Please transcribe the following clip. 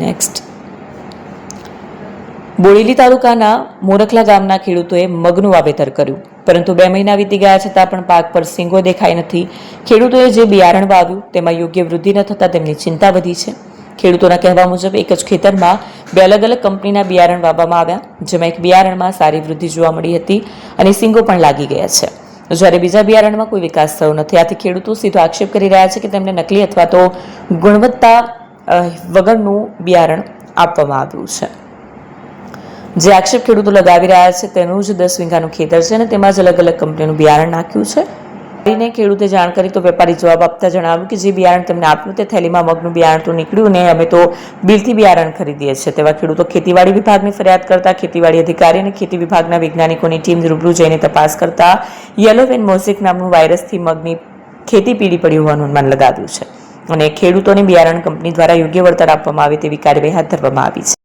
Next, Bodeli તાલુકાના મોરખલા ગામના ખેડૂતોએ મગનું વાવેતર કર્યું, પરંતુ 2 મહિના વીતી ગયા છતાં પણ પાક પર સીંગો દેખાઈ નથી. ખેડૂતોએ જે બિયારણ વાવ્યું તેમાં યોગ્ય વૃદ્ધિ ન થતાં તેમની ચિંતા વધી છે. ખેડૂતોના કહેવા મુજબ એક જ ખેતરમાં 2 અલગ અલગ કંપનીના બિયારણ વાવવામાં આવ્યા, જેમાં એક બિયારણમાં સારી વૃદ્ધિ જોવા મળી હતી અને સીંગો પણ લાગી ગયા છે, જ્યારે બીજા બિયારણમાં કોઈ વિકાસ થયો નથી. આથી ખેડૂતો સીધો આક્ષેપ કરી રહ્યા છે કે તેમને નકલી અથવા તો ગુણવત્તા વગરનું બિયારણ આપવામાં આવ્યું છે. જે આક્ષેપ ખેડૂતો લગાવી રહ્યા છે તેનું જ 10 વીઘાનું ખેતર છે અને તેમાં જ અલગ અલગ કંપનીનું બિયારણ નાખ્યું છે. ખેડૂતે જાણ કરી તો વેપારી જવાબ આપતા જણાવ્યું કે જે બિયારણ તેમને આપ્યું તે થેલીમાં મગનું બિયારણ તો નીકળ્યું ને અમે તો બિલથી બિયારણ ખરીદીએ છીએ. તેવા ખેડૂતો ખેતીવાડી વિભાગની ફરિયાદ કરતા ખેતીવાડી અધિકારી અને ખેતી વિભાગના વૈજ્ઞાનિકોની ટીમ રૂબરૂ જઈને તપાસ કરતા યલો વેન મોઝેક નામનું વાયરસથી મગની ખેતી પીડી પડી હોવાનું અનુમાન લગાવ્યું છે અને ખેડૂતોને બિયારણ કંપની દ્વારા યોગ્ય વળતર આપવામાં આવે તેવી કાર્યવાહી હાથ ધરવામાં આવી છે.